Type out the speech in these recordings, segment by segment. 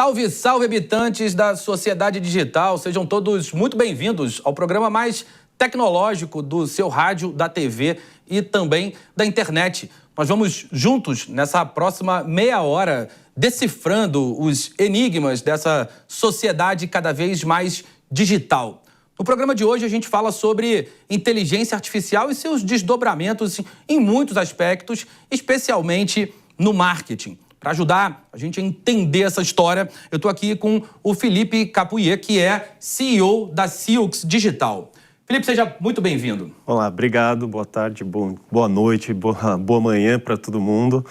Salve, salve, habitantes da sociedade digital. Sejam todos muito bem-vindos ao programa mais tecnológico do seu rádio, da TV e também da internet. Nós vamos juntos, nessa próxima meia hora, decifrando os enigmas dessa sociedade cada vez mais digital. No programa de hoje, a gente fala sobre inteligência artificial e seus desdobramentos em muitos aspectos, especialmente no marketing. Para ajudar a gente a entender essa história, eu estou aqui com o Felipe Capuier, que é CEO da Silks Digital. Felipe, seja muito bem-vindo. Olá, obrigado, boa tarde, boa noite, boa manhã para todo mundo.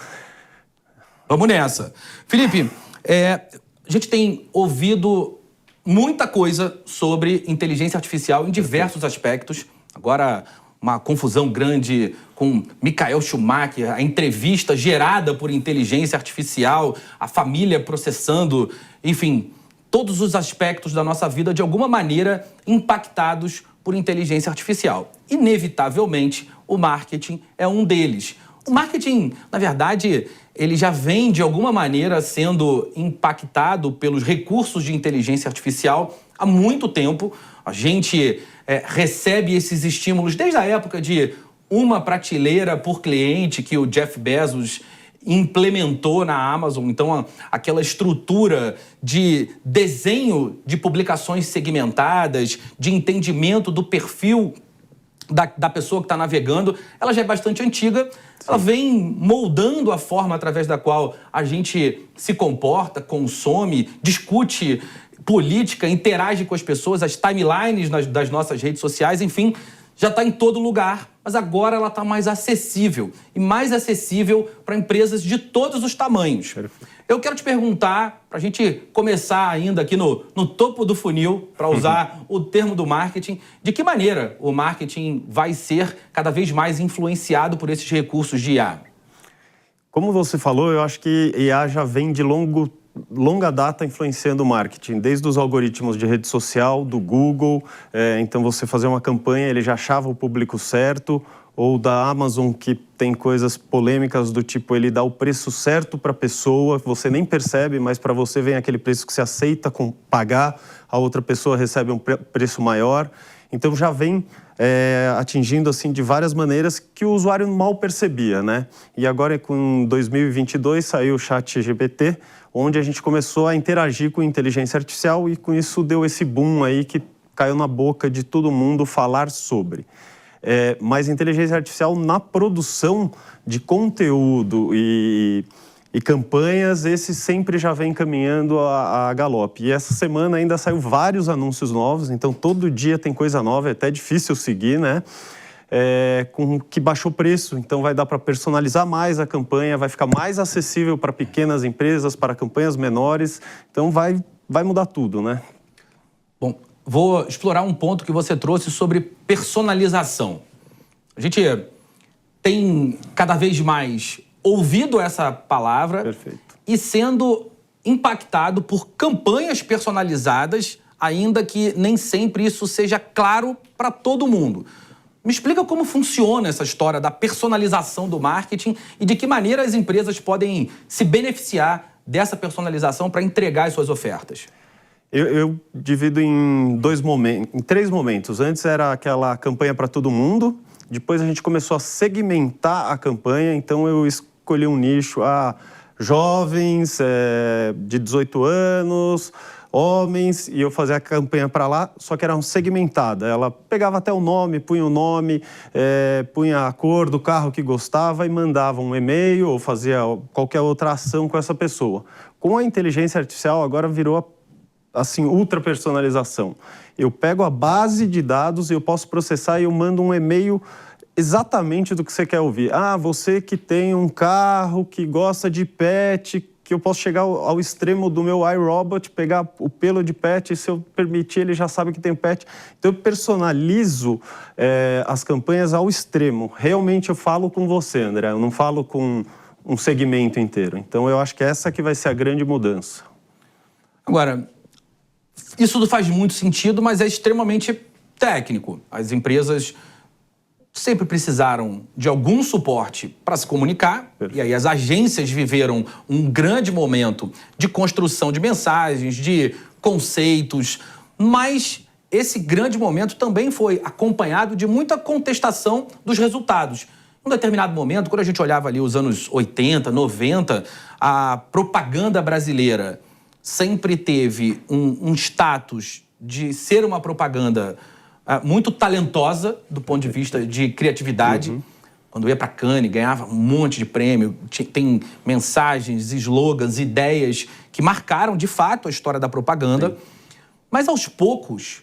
Vamos nessa. Felipe, a gente tem ouvido muita coisa sobre inteligência artificial em diversos aspectos. Agora, uma confusão grande com Michael Schumacher, a entrevista gerada por inteligência artificial, a família processando, enfim, todos os aspectos da nossa vida, de alguma maneira, impactados por inteligência artificial. Inevitavelmente, o marketing é um deles. O marketing, na verdade, ele já vem, de alguma maneira, sendo impactado pelos recursos de inteligência artificial há muito tempo. A gente recebe esses estímulos desde a época de uma prateleira por cliente que o Jeff Bezos implementou na Amazon. Então, aquela estrutura de desenho de publicações segmentadas, de entendimento do perfil da pessoa que está navegando, ela já é bastante antiga. Sim. Ela vem moldando a forma através da qual a gente se comporta, consome, discute política, interage com as pessoas, as timelines das nossas redes sociais, enfim, já está em todo lugar, mas agora ela está mais acessível e mais acessível para empresas de todos os tamanhos. Perfeito. Eu quero te perguntar, para a gente começar ainda aqui no topo do funil, para usar o termo do marketing, de que maneira o marketing vai ser cada vez mais influenciado por esses recursos de IA? Como você falou, eu acho que IA já vem de longa data influenciando o marketing, desde os algoritmos de rede social, do Google, então você fazer uma campanha, ele já achava o público certo, ou da Amazon, que tem coisas polêmicas do tipo, ele dá o preço certo para a pessoa, você nem percebe, mas para você vem aquele preço que você aceita pagar, a outra pessoa recebe um preço maior. Então já vem atingindo assim de várias maneiras que o usuário mal percebia, né? E agora com 2022 saiu o ChatGPT, onde a gente começou a interagir com inteligência artificial e com isso deu esse boom aí que caiu na boca de todo mundo falar sobre. Mas inteligência artificial na produção de conteúdo e campanhas, esse sempre já vem caminhando a galope. E essa semana ainda saiu vários anúncios novos, então todo dia tem coisa nova, é até difícil seguir, né? Com que baixou o preço, então vai dar para personalizar mais a campanha, vai ficar mais acessível para pequenas empresas, para campanhas menores, então vai mudar tudo, né? Bom, vou explorar um ponto que você trouxe sobre personalização. A gente tem cada vez mais ouvido essa palavra. Perfeito. E sendo impactado por campanhas personalizadas, ainda que nem sempre isso seja claro para todo mundo. Me explica como funciona essa história da personalização do marketing e de que maneira as empresas podem se beneficiar dessa personalização para entregar as suas ofertas. Eu divido em três momentos. Antes era aquela campanha para todo mundo, depois a gente começou a segmentar a campanha, então eu escolhi um nicho, jovens de 18 anos, homens, e eu fazia a campanha para lá, só que era segmentada. Ela pegava até o nome, punha punha a cor do carro que gostava e mandava um e-mail ou fazia qualquer outra ação com essa pessoa. Com a inteligência artificial, agora virou assim, ultra personalização. Eu pego a base de dados e eu posso processar e eu mando um e-mail exatamente do que você quer ouvir. Você que tem um carro, que gosta de pet, que eu posso chegar ao extremo do meu iRobot, pegar o pelo de pet, e se eu permitir, ele já sabe que tem pet. Então, eu personalizo as campanhas ao extremo. Realmente, eu falo com você, André, eu não falo com um segmento inteiro. Então, eu acho que essa que vai ser a grande mudança. Agora, isso não faz muito sentido, mas é extremamente técnico. As empresas sempre precisaram de algum suporte para se comunicar, e aí as agências viveram um grande momento de construção de mensagens, de conceitos, mas esse grande momento também foi acompanhado de muita contestação dos resultados. Em um determinado momento, quando a gente olhava ali os anos 80, 90, a propaganda brasileira sempre teve um status de ser uma propaganda muito talentosa do ponto de vista de criatividade. Quando ia para Cannes, ganhava um monte de prêmio. Tem mensagens, slogans, ideias que marcaram, de fato, a história da propaganda. Sim. Mas, aos poucos,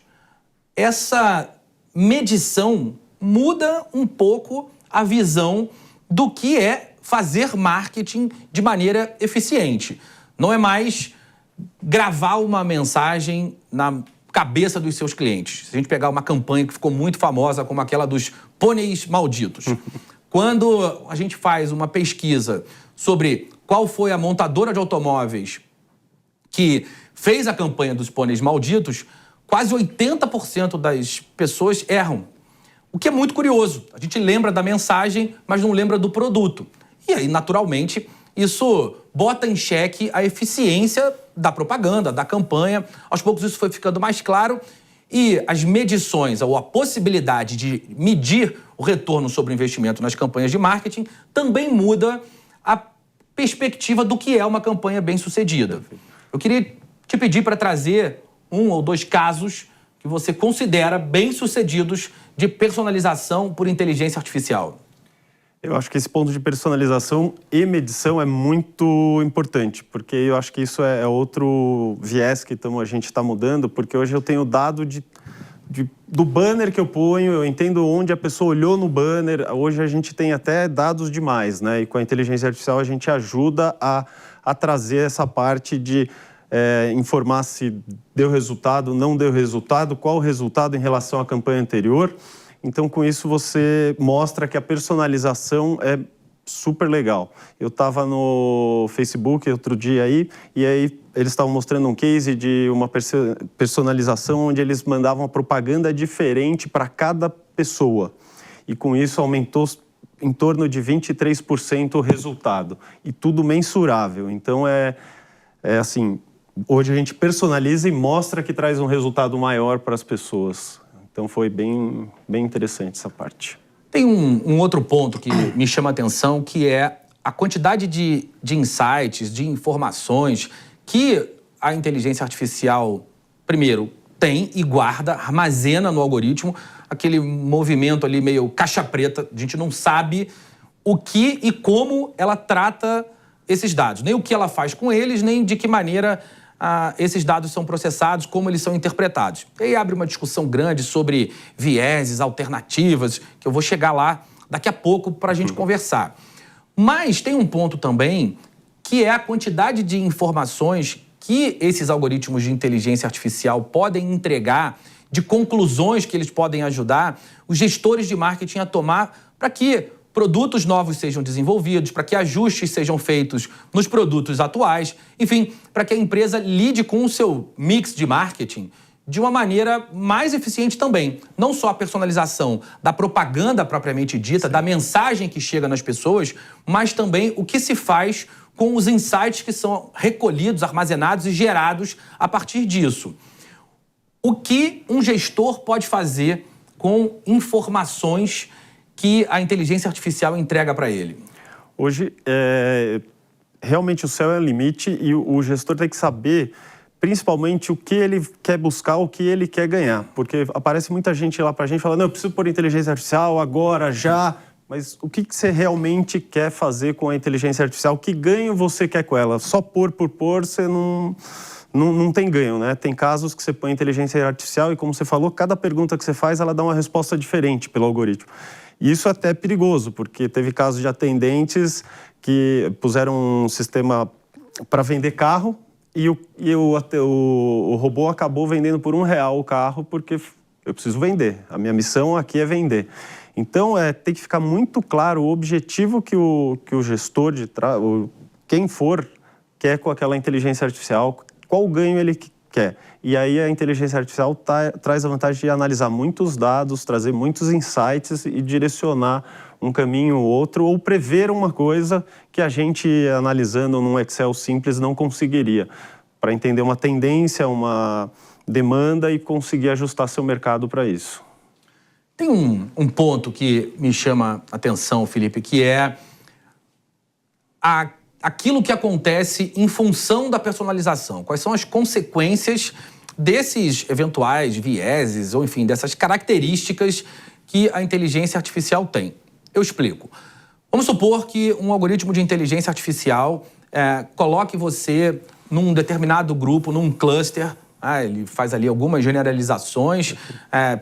essa medição muda um pouco a visão do que é fazer marketing de maneira eficiente. Não é mais gravar uma mensagem na cabeça dos seus clientes. Se a gente pegar uma campanha que ficou muito famosa, como aquela dos pôneis malditos. Quando a gente faz uma pesquisa sobre qual foi a montadora de automóveis que fez a campanha dos pôneis malditos, quase 80% das pessoas erram. O que é muito curioso. A gente lembra da mensagem, mas não lembra do produto. E aí, naturalmente, isso bota em xeque a eficiência da propaganda, da campanha. Aos poucos isso foi ficando mais claro e as medições, ou a possibilidade de medir o retorno sobre o investimento nas campanhas de marketing também muda a perspectiva do que é uma campanha bem-sucedida. Eu queria te pedir para trazer 1 ou 2 casos que você considera bem-sucedidos de personalização por inteligência artificial. Eu acho que esse ponto de personalização e medição é muito importante, porque eu acho que isso é outro viés que a gente está mudando, porque hoje eu tenho dado do banner que eu ponho, eu entendo onde a pessoa olhou no banner. Hoje a gente tem até dados demais, né? E com a inteligência artificial a gente ajuda a trazer essa parte de informar se deu resultado, não deu resultado, qual o resultado em relação à campanha anterior. Então, com isso, você mostra que a personalização é super legal. Eu estava no Facebook outro dia aí, e aí eles estavam mostrando um case de uma personalização onde eles mandavam uma propaganda diferente para cada pessoa. E com isso aumentou em torno de 23% o resultado. E tudo mensurável. Então, assim, hoje a gente personaliza e mostra que traz um resultado maior para as pessoas. Então foi bem interessante essa parte. Tem um outro ponto que me chama a atenção, que é a quantidade de insights, de informações que a inteligência artificial, primeiro, tem e guarda, armazena no algoritmo, aquele movimento ali meio caixa preta, a gente não sabe o que e como ela trata esses dados, nem o que ela faz com eles, nem de que maneira esses dados são processados, como eles são interpretados. E aí abre uma discussão grande sobre vieses, alternativas, que eu vou chegar lá daqui a pouco para a gente conversar. Mas tem um ponto também, que é a quantidade de informações que esses algoritmos de inteligência artificial podem entregar, de conclusões que eles podem ajudar os gestores de marketing a tomar para que produtos novos sejam desenvolvidos, para que ajustes sejam feitos nos produtos atuais, enfim, para que a empresa lide com o seu mix de marketing de uma maneira mais eficiente também. Não só a personalização da propaganda propriamente dita, da mensagem que chega nas pessoas, mas também o que se faz com os insights que são recolhidos, armazenados e gerados a partir disso. O que um gestor pode fazer com informações que a inteligência artificial entrega para ele? Hoje, realmente o céu é o limite e o gestor tem que saber, principalmente, o que ele quer buscar, o que ele quer ganhar. Porque aparece muita gente lá para a gente falando, não, eu preciso pôr inteligência artificial agora, já. Mas o que você realmente quer fazer com a inteligência artificial? Que ganho você quer com ela? Só pôr por pôr, você não tem ganho, né? Tem casos que você põe inteligência artificial e, como você falou, cada pergunta que você faz, ela dá uma resposta diferente pelo algoritmo. E isso é até perigoso, porque teve casos de atendentes que puseram um sistema para vender carro e o robô acabou vendendo por R$1 o carro porque eu preciso vender. A minha missão aqui é vender. Então, tem que ficar muito claro o objetivo que o gestor, quem for, quer com aquela inteligência artificial, qual ganho ele quer. E aí a inteligência artificial traz a vantagem de analisar muitos dados, trazer muitos insights e direcionar um caminho ou outro, ou prever uma coisa que a gente, analisando num Excel simples, não conseguiria, para entender uma tendência, uma demanda e conseguir ajustar seu mercado para isso. Tem um ponto que me chama a atenção, Felipe, que é aquilo que acontece em função da personalização. Quais são as consequências desses eventuais vieses, ou enfim, dessas características que a inteligência artificial tem? Eu explico. Vamos supor que um algoritmo de inteligência artificial coloque você num determinado grupo, num cluster. Ele faz ali algumas generalizações,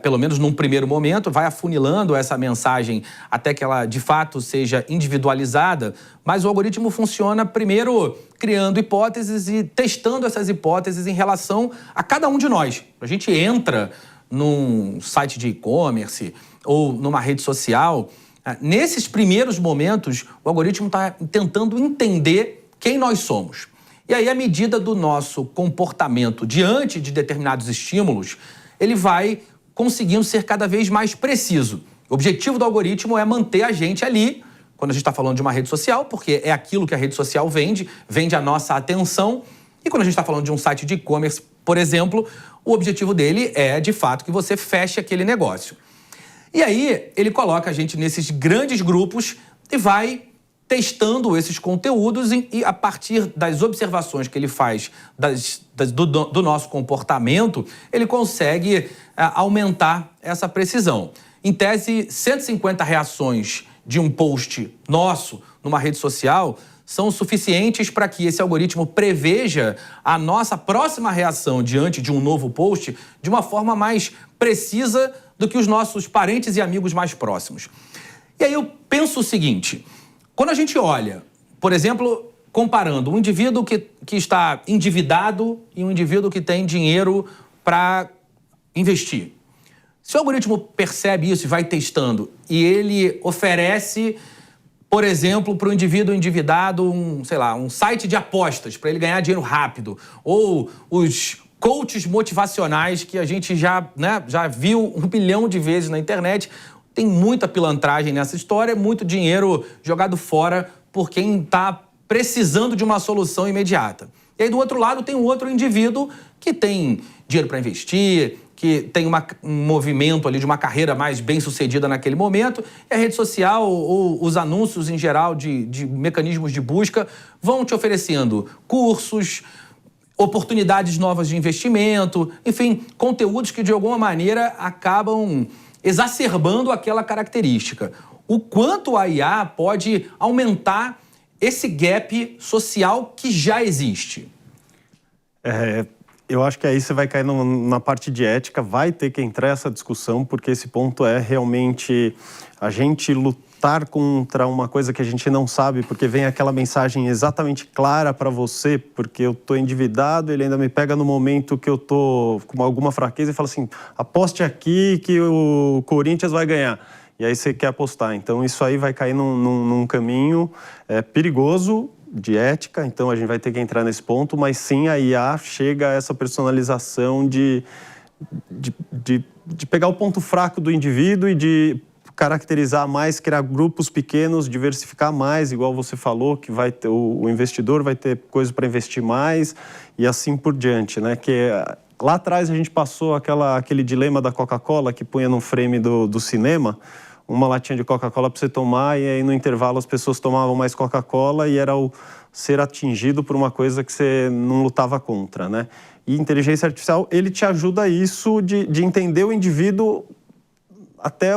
pelo menos num primeiro momento, vai afunilando essa mensagem até que ela, de fato, seja individualizada, mas o algoritmo funciona primeiro criando hipóteses e testando essas hipóteses em relação a cada um de nós. A gente entra num site de e-commerce ou numa rede social, nesses primeiros momentos, o algoritmo está tentando entender quem nós somos. E aí, à medida do nosso comportamento diante de determinados estímulos, ele vai conseguindo ser cada vez mais preciso. O objetivo do algoritmo é manter a gente ali, quando a gente está falando de uma rede social, porque é aquilo que a rede social vende a nossa atenção. E quando a gente está falando de um site de e-commerce, por exemplo, o objetivo dele é, de fato, que você feche aquele negócio. E aí, ele coloca a gente nesses grandes grupos e vai testando esses conteúdos e a partir das observações que ele faz do nosso comportamento, ele consegue aumentar essa precisão. Em tese, 150 reações de um post nosso numa rede social são suficientes para que esse algoritmo preveja a nossa próxima reação diante de um novo post de uma forma mais precisa do que os nossos parentes e amigos mais próximos. E aí eu penso o seguinte: quando a gente olha, por exemplo, comparando um indivíduo que está endividado e um indivíduo que tem dinheiro para investir. Se o algoritmo percebe isso e vai testando e ele oferece, por exemplo, para o indivíduo endividado um site de apostas para ele ganhar dinheiro rápido, ou os coaches motivacionais que a gente já viu 1 bilhão de vezes na internet. Tem muita pilantragem nessa história, muito dinheiro jogado fora por quem está precisando de uma solução imediata. E aí, do outro lado, tem um outro indivíduo que tem dinheiro para investir, que tem um movimento ali de uma carreira mais bem-sucedida naquele momento, e a rede social ou os anúncios em geral de mecanismos de busca vão te oferecendo cursos, oportunidades novas de investimento, enfim, conteúdos que de alguma maneira acabam exacerbando aquela característica. O quanto a IA pode aumentar esse gap social que já existe? Eu acho que aí você vai cair na parte de ética, vai ter que entrar essa discussão, porque esse ponto é realmente a gente lutar contra uma coisa que a gente não sabe, porque vem aquela mensagem exatamente clara para você, porque eu estou endividado, ele ainda me pega no momento que eu estou com alguma fraqueza e fala assim, aposte aqui que o Corinthians vai ganhar. E aí você quer apostar. Então isso aí vai cair num caminho perigoso, de ética, então a gente vai ter que entrar nesse ponto, mas sim a IA chega a essa personalização de pegar o ponto fraco do indivíduo e de caracterizar mais, criar grupos pequenos, diversificar mais, igual você falou, que vai ter, o investidor vai ter coisa para investir mais e assim por diante, né? Que lá atrás a gente passou aquele dilema da Coca-Cola que punha no frame do cinema, uma latinha de Coca-Cola para você tomar, e aí no intervalo as pessoas tomavam mais Coca-Cola e era o ser atingido por uma coisa que você não lutava contra, né? E inteligência artificial, ele te ajuda a isso de entender o indivíduo até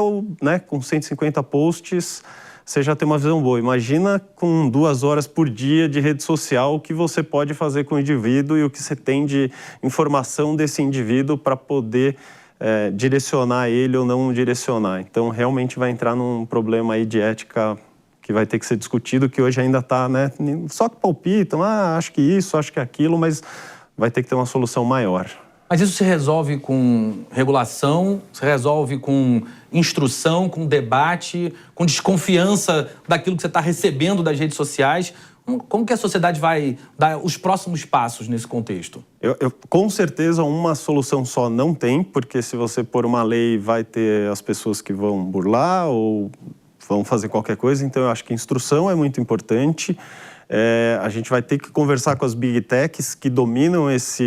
com 150 posts, você já tem uma visão boa. Imagina com 2 horas por dia de rede social o que você pode fazer com o indivíduo e o que você tem de informação desse indivíduo para poder direcionar ele ou não direcionar. Então, realmente vai entrar num problema aí de ética que vai ter que ser discutido, que hoje ainda está, né? Só que palpitam, acho que isso, acho que aquilo, mas vai ter que ter uma solução maior. Mas isso se resolve com regulação, se resolve com instrução, com debate, com desconfiança daquilo que você está recebendo das redes sociais. Como que a sociedade vai dar os próximos passos nesse contexto? Com certeza uma solução só não tem, porque se você pôr uma lei vai ter as pessoas que vão burlar ou vão fazer qualquer coisa, então eu acho que instrução é muito importante. A gente vai ter que conversar com as Big Techs que dominam essa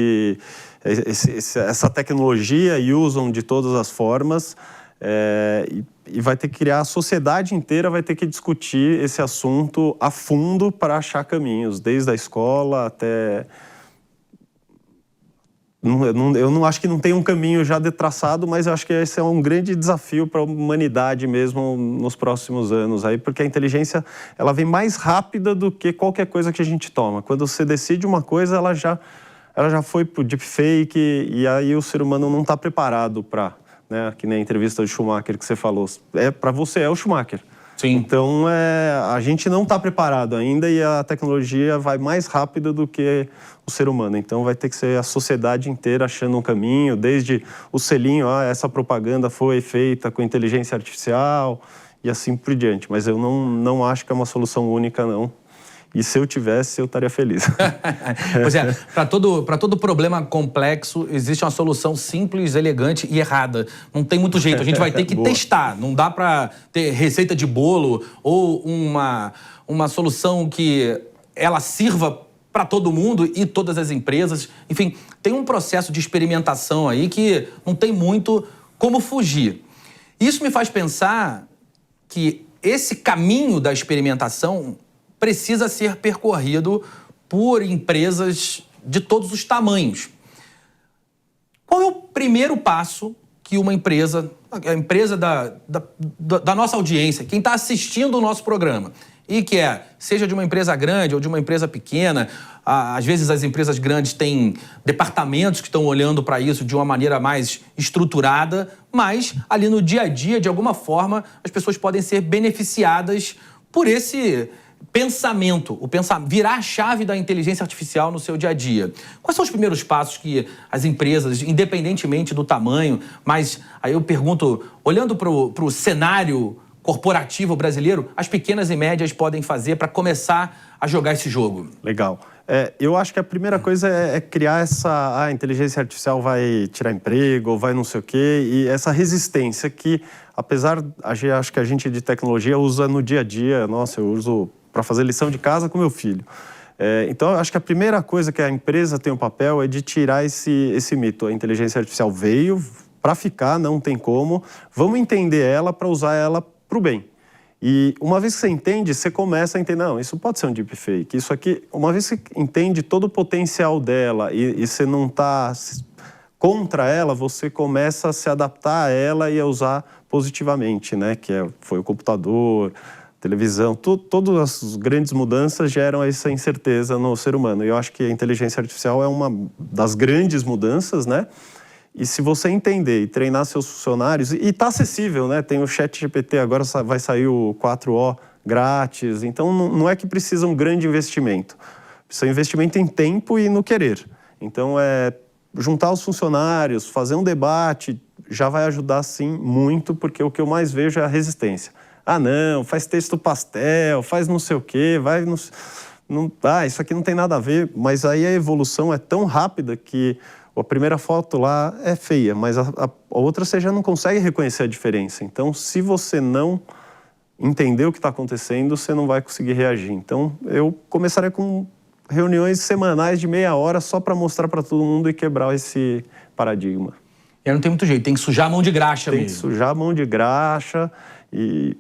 tecnologia e usam de todas as formas. E vai ter que criar, a sociedade inteira vai ter que discutir esse assunto a fundo para achar caminhos, desde a escola até... Eu não acho que não tem um caminho já traçado, mas eu acho que esse é um grande desafio para a humanidade mesmo nos próximos anos, aí, porque a inteligência ela vem mais rápida do que qualquer coisa que a gente toma. Quando você decide uma coisa, ela já foi para o deepfake e aí o ser humano não está preparado para... Né, que nem a entrevista de Schumacher que você falou. Para você é o Schumacher. Sim. Então, a gente não está preparado ainda e a tecnologia vai mais rápido do que o ser humano. Então, vai ter que ser a sociedade inteira achando um caminho, desde o selinho, essa propaganda foi feita com inteligência artificial e assim por diante. Mas eu não acho que é uma solução única, não. E se eu tivesse, eu estaria feliz. Pois é, para todo problema complexo, existe uma solução simples, elegante e errada. Não tem muito jeito, a gente vai ter que testar. Não dá para ter receita de bolo ou uma solução que ela sirva para todo mundo e todas as empresas. Enfim, tem um processo de experimentação aí que não tem muito como fugir. Isso me faz pensar que esse caminho da experimentação precisa ser percorrido por empresas de todos os tamanhos. Qual é o primeiro passo que uma empresa, a empresa da nossa audiência, quem está assistindo o nosso programa, e que seja de uma empresa grande ou de uma empresa pequena, às vezes as empresas grandes têm departamentos que estão olhando para isso de uma maneira mais estruturada, mas ali no dia a dia, de alguma forma, as pessoas podem ser beneficiadas por esse pensamento, virar a chave da inteligência artificial no seu dia a dia. Quais são os primeiros passos que as empresas, independentemente do tamanho, mas aí eu pergunto, olhando para o cenário corporativo brasileiro, as pequenas e médias podem fazer para começar a jogar esse jogo? Legal. Eu acho que a primeira coisa é criar a inteligência artificial vai tirar emprego, ou vai não sei o quê, e essa resistência que, apesar, acho que a gente de tecnologia usa no dia a dia, nossa, eu uso para fazer lição de casa com meu filho. Então, eu acho que a primeira coisa que a empresa tem o papel é de tirar esse mito. A inteligência artificial veio para ficar, não tem como. Vamos entender ela para usar ela para o bem. E uma vez que você entende, você começa a entender, não, isso pode ser um deepfake. Isso aqui, uma vez que você entende todo o potencial dela e você não está contra ela, você começa a se adaptar a ela e a usar positivamente, né? Foi o computador, televisão, todas as grandes mudanças geram essa incerteza no ser humano. E eu acho que a inteligência artificial é uma das grandes mudanças, né? E se você entender e treinar seus funcionários, e está acessível, né? Tem o ChatGPT, agora vai sair o 4O grátis, então não é que precisa um grande investimento. Precisa investimento em tempo e no querer. Então, juntar os funcionários, fazer um debate, já vai ajudar, sim, muito, porque o que eu mais vejo é a resistência. Ah, não, faz texto pastel, faz não sei o quê, isso aqui não tem nada a ver. Mas aí a evolução é tão rápida que a primeira foto lá é feia, mas a outra você já não consegue reconhecer a diferença. Então, se você não entender o que está acontecendo, você não vai conseguir reagir. Então, eu começaria com reuniões semanais de meia hora só para mostrar para todo mundo e quebrar esse paradigma. E não tem muito jeito, tem que sujar a mão de graxa mesmo. Tem que sujar a mão de graxa e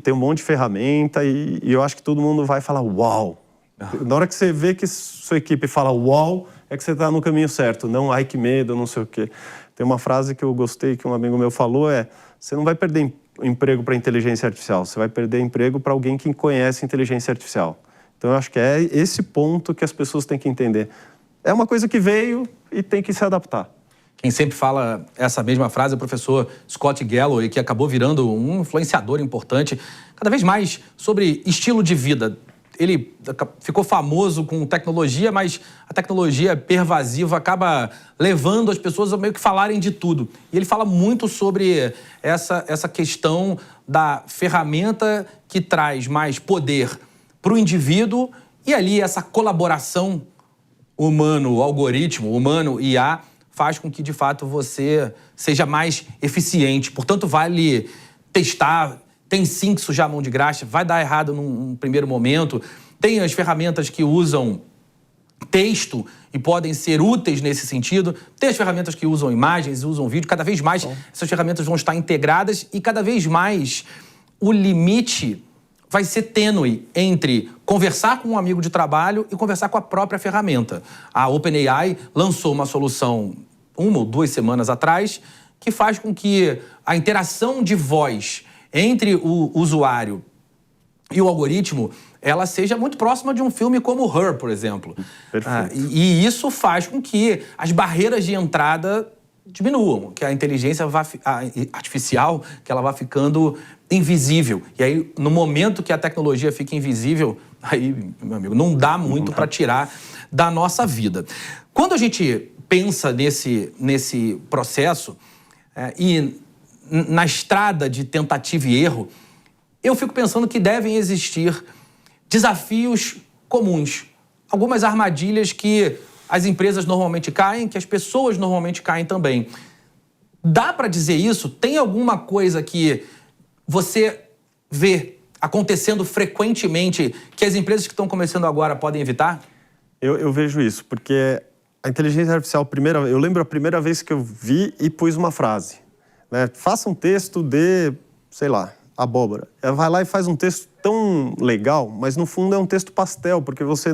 ter um monte de ferramenta e eu acho que todo mundo vai falar uau. Na hora que você vê que sua equipe fala uau, é que você está no caminho certo, não ai que medo, não sei o quê. Tem uma frase que eu gostei, que um amigo meu falou, você não vai perder emprego para inteligência artificial, você vai perder emprego para alguém que conhece inteligência artificial. Então eu acho que é esse ponto que as pessoas têm que entender. É uma coisa que veio e tem que se adaptar. Quem sempre fala essa mesma frase é o professor Scott Galloway, que acabou virando um influenciador importante, cada vez mais sobre estilo de vida. Ele ficou famoso com tecnologia, mas a tecnologia pervasiva acaba levando as pessoas a meio que falarem de tudo. E ele fala muito sobre essa questão da ferramenta que traz mais poder para o indivíduo E ali essa colaboração humano-algoritmo, humano-IA, faz com que, de fato, você seja mais eficiente. Portanto, vale testar. Tem sim que sujar a mão de graxa, vai dar errado num primeiro momento. Tem as ferramentas que usam texto e podem ser úteis nesse sentido. Tem as ferramentas que usam imagens, usam vídeo. Cada vez mais essas ferramentas vão estar integradas e cada vez mais o limite vai ser tênue entre conversar com um amigo de trabalho e conversar com a própria ferramenta. A OpenAI lançou uma solução 1 ou 2 semanas atrás que faz com que a interação de voz entre o usuário e o algoritmo ela seja muito próxima de um filme como Her, por exemplo. Perfeito. E isso faz com que as barreiras de entrada diminuam, que a inteligência artificial que ela vá ficando invisível. E aí, no momento que a tecnologia fica invisível, aí, meu amigo, não dá muito para tirar da nossa vida. Quando a gente pensa nesse processo e na estrada de tentativa e erro, eu fico pensando que devem existir desafios comuns, algumas armadilhas que as empresas normalmente caem, que as pessoas normalmente caem também. Dá para dizer isso? Tem alguma coisa que você vê acontecendo frequentemente que as empresas que estão começando agora podem evitar? Eu vejo isso, porque a inteligência artificial, eu lembro a primeira vez que eu vi e pus uma frase, né? Faça um texto de, sei lá, abóbora. Ela vai lá e faz um texto tão legal, mas no fundo é um texto pastel, porque você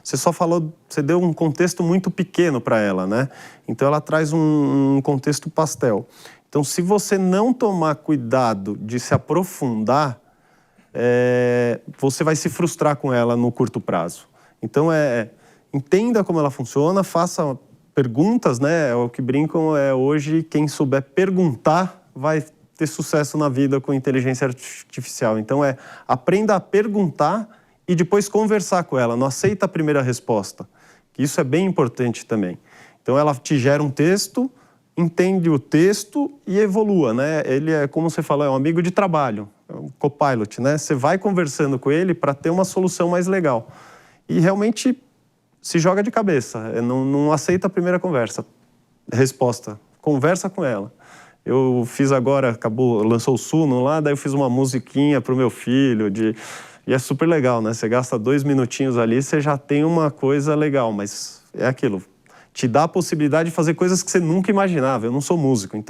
só falou, você deu um contexto muito pequeno para ela, né? Então ela traz um contexto pastel. Então, se você não tomar cuidado de se aprofundar, você vai se frustrar com ela no curto prazo. Então, entenda como ela funciona, faça perguntas, né? O que brincam hoje, quem souber perguntar vai ter sucesso na vida com inteligência artificial. Então, aprenda a perguntar e depois conversar com ela. Não aceita a primeira resposta. Isso é bem importante também. Então, ela te gera um texto, entende o texto e evolua, né? Ele é, como você falou, é um amigo de trabalho, é um copilot, né? Você vai conversando com ele para ter uma solução mais legal. E realmente se joga de cabeça, não aceita a primeira resposta. Conversa com ela. Eu fiz agora, lançou o Suno lá, daí eu fiz uma musiquinha pro meu filho, e é super legal, né? Você gasta 2 minutinhos ali, você já tem uma coisa legal, mas é aquilo. Te dá a possibilidade de fazer coisas que você nunca imaginava. Eu não sou músico,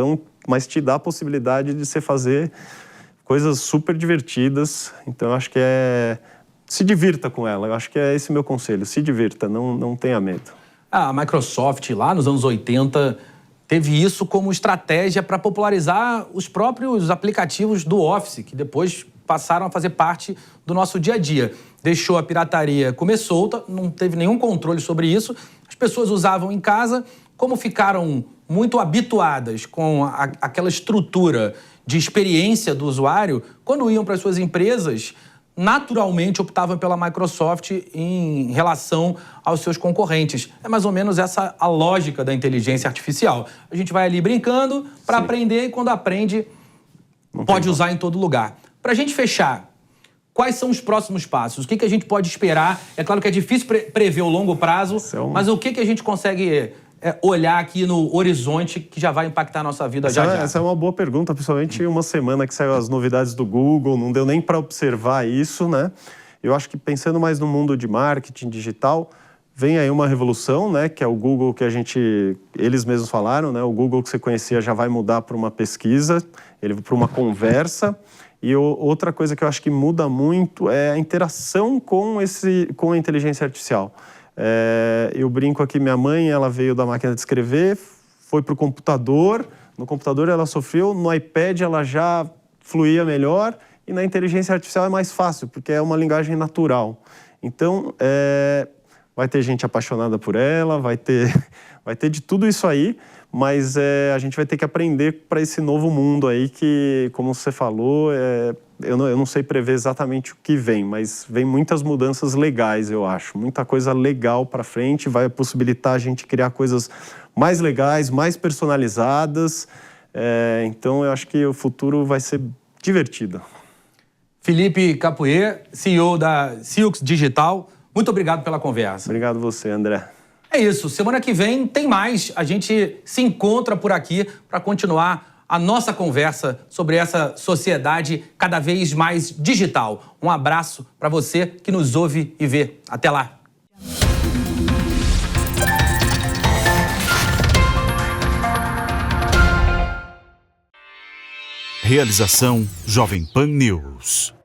mas te dá a possibilidade de você fazer coisas super divertidas. Então, eu acho que se divirta com ela. Eu acho que é esse meu conselho. Se divirta, não tenha medo. A Microsoft, lá nos anos 80, teve isso como estratégia para popularizar os próprios aplicativos do Office, que depois passaram a fazer parte do nosso dia a dia. Deixou a pirataria comer solta, não teve nenhum controle sobre isso. As pessoas usavam em casa, como ficaram muito habituadas com aquela estrutura de experiência do usuário, quando iam para as suas empresas, naturalmente optavam pela Microsoft em relação aos seus concorrentes. É mais ou menos essa a lógica da inteligência artificial. A gente vai ali brincando para aprender e quando aprende, pode usar em todo lugar. Para a gente fechar, quais são os próximos passos? O que a gente pode esperar? É claro que é difícil prever o longo prazo, mas o que a gente consegue olhar aqui no horizonte que já vai impactar a nossa vida já? Essa é uma boa pergunta, principalmente uma semana que saiu as novidades do Google, não deu nem para observar isso, né? Eu acho que pensando mais no mundo de marketing digital, vem aí uma revolução, né? Que é o Google que eles mesmos falaram, né? O Google que você conhecia já vai mudar para uma pesquisa, para uma conversa. E outra coisa que eu acho que muda muito é a interação com a inteligência artificial. Eu brinco aqui, minha mãe, ela veio da máquina de escrever, foi para o computador, no computador ela sofreu, no iPad ela já fluía melhor e na inteligência artificial é mais fácil, porque é uma linguagem natural. Então, vai ter gente apaixonada por ela, vai ter de tudo isso aí, mas a gente vai ter que aprender para esse novo mundo aí que, como você falou, eu não sei prever exatamente o que vem, mas vem muitas mudanças legais, eu acho. Muita coisa legal para frente, vai possibilitar a gente criar coisas mais legais, mais personalizadas. Então, eu acho que o futuro vai ser divertido. Felipe Capuet, CEO da Silks Digital. Muito obrigado pela conversa. Obrigado você, André. É isso, semana que vem tem mais. A gente se encontra por aqui para continuar a nossa conversa sobre essa sociedade cada vez mais digital. Um abraço para você que nos ouve e vê. Até lá. Realização Jovem Pan News.